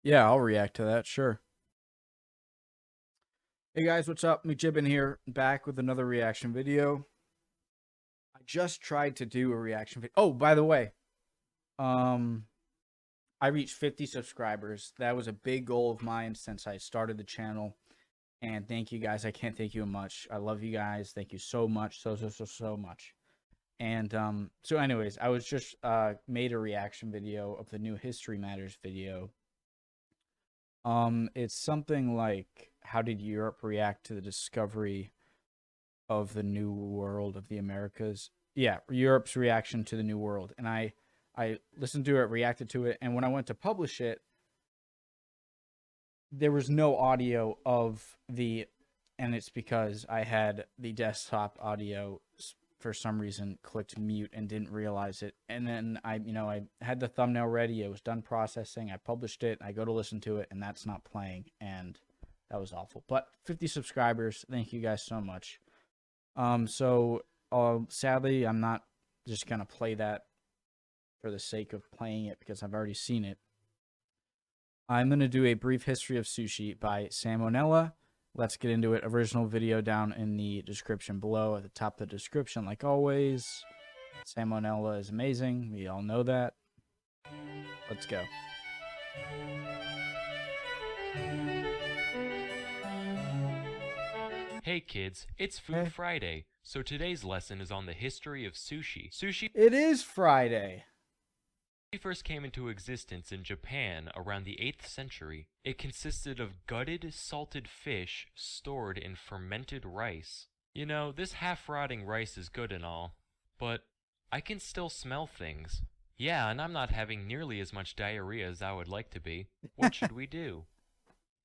Yeah, I'll react to that, sure. Hey guys, what's up? McJibbin here, back with another reaction video. I just tried to do a reaction video. Oh, by the way, um, I reached 50 subscribers. That was a big goal of mine since I started the channel. And thank you guys. I can't thank you much. I love you guys. Thank you so much. So much. And so anyways, I was just made a reaction video of the new History Matters video. It's something like, how did Europe react to the discovery of the New World of the Americas? Yeah, Europe's reaction to the New World. And I listened to it, reacted to it, and when I went to publish it, there was no audio of the, and it's because I had the desktop audio for some reason clicked mute and didn't realize it. And then I had the thumbnail ready, it was done processing, I published it, I go to listen to it, and that's not playing, and that was awful. But 50 subscribers, thank you guys so much. Sadly, I'm not just gonna play that for the sake of playing it because I've already seen it. I'm gonna do a brief history of sushi by Salmonella. Let's get into it. Original video down in the description below, at the top of the description, like always. Salmonella is amazing. We all know that. Let's go. Hey kids, it's Food Friday, so today's lesson is on the history of sushi. Sushi It is Friday. first came into existence in Japan around the 8th century. It consisted of gutted, salted fish stored in fermented rice. You know, this half-rotting rice is good and all, but I can still smell things. Yeah, and I'm not having nearly as much diarrhea as I would like to be. What should we do?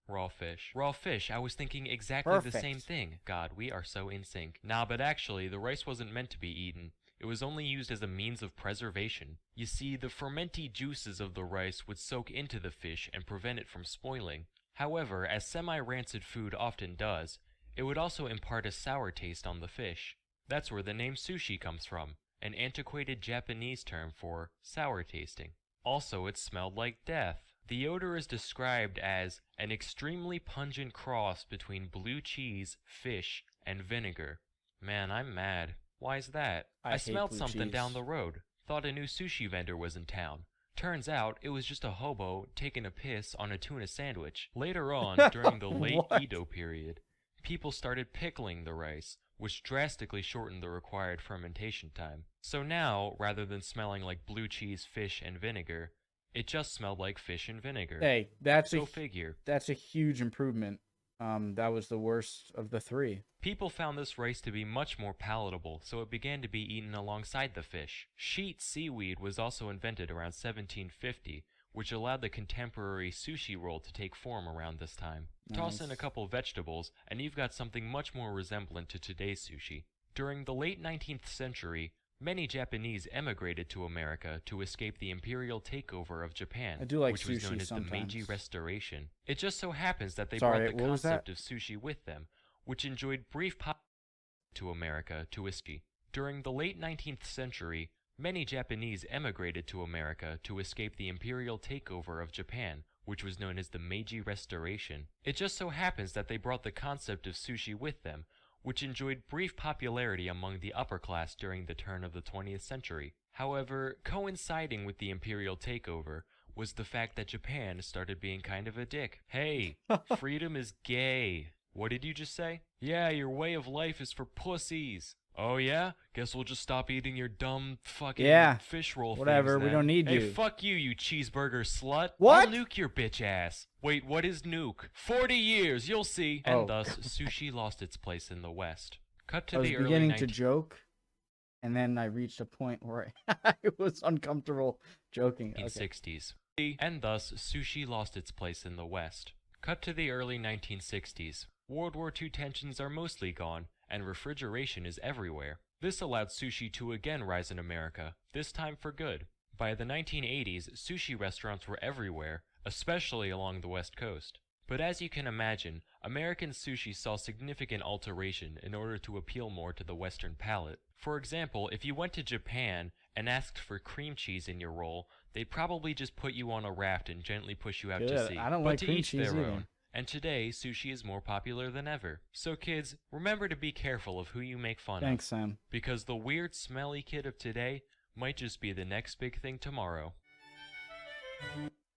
Raw fish. Raw fish, I was thinking exactly the same thing. God, we are so in sync. Nah, but actually, the rice wasn't meant to be eaten. It was only used as a means of preservation. You see, the fermenty juices of the rice would soak into the fish and prevent it from spoiling. However, as semi-rancid food often does, it would also impart a sour taste on the fish. That's where the name sushi comes from, an antiquated Japanese term for sour tasting. Also, it smelled like death. The odor is described as an extremely pungent cross between blue cheese, fish, and vinegar. Man, I'm mad. Why's that? I smelled something down the road. Thought a new sushi vendor was in town. Turns out it was just a hobo taking a piss on a tuna sandwich. Later on, during the late Edo period, people started pickling the rice, which drastically shortened the required fermentation time. So now, rather than smelling like blue cheese, fish, and vinegar, it just smelled like fish and vinegar. Hey, that's a huge improvement. That was the worst of the three. People found this rice to be much more palatable, so it began to be eaten alongside the fish. Sheet seaweed was also invented around 1750, which allowed the contemporary sushi roll to take form around this time. Nice. Toss in a couple vegetables, and you've got something much more resemblant to today's sushi. During the late 19th century, many Japanese emigrated to America to escape the imperial takeover of Japan, which was known as the Meiji Restoration. It just so happens that they brought the concept of sushi with them, which enjoyed brief popularity to America to escape. During the late 19th century, many Japanese emigrated to America to escape the imperial takeover of Japan, which was known as the Meiji Restoration. It just so happens that they brought the concept of sushi with them, which enjoyed brief popularity among the upper class during the turn of the 20th century. However, coinciding with the imperial takeover was the fact that Japan started being kind of a dick. Hey, freedom is gay. What did you just say? Yeah, your way of life is for pussies. Oh yeah? Guess we'll just stop eating your dumb fucking fish roll whatever, things, we don't need you. Hey, fuck you, you cheeseburger slut. What? I'll nuke your bitch ass. Wait, what is nuke? 40 years, you'll see. And thus, sushi lost its place in the West. Cut to the early 19th. I was beginning to joke, and then I reached a point where I was uncomfortable joking. 1960s. And thus, sushi lost its place in the West. Cut to the early 1960s. World War II tensions are mostly gone, and refrigeration is everywhere. This allowed sushi to again rise in America, this time for good. By the 1980s, sushi restaurants were everywhere, especially along the West Coast. But as you can imagine, American sushi saw significant alteration in order to appeal more to the Western palate. For example, if you went to Japan and asked for cream cheese in your roll, They'd probably just put you on a raft and gently push you out to Good. sea. I don't But like to cream each cheese their either. own. And today, sushi is more popular than ever. So kids, remember to be careful of who you make fun Thanks, of. Sam. Because the weird, smelly kid of today might just be the next big thing tomorrow.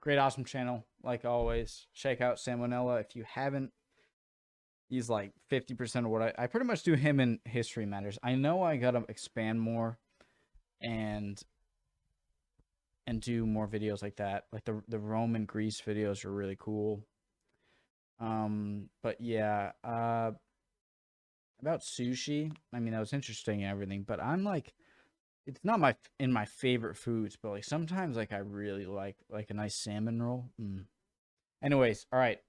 Great, awesome channel, like always. Check out Salmonella if you haven't. He's like 50% of what I pretty much do him in History Matters. I know I gotta expand more and do more videos like that. Like the Rome and Greece videos are really cool. But yeah, about sushi, I mean that was interesting and everything, but I'm like, it's not my favorite foods, but like sometimes like I really like a nice salmon roll. Anyways, all right.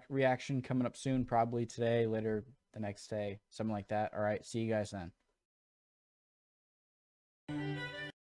Reaction coming up soon, probably today, later the next day, something like that. All right, see you guys then.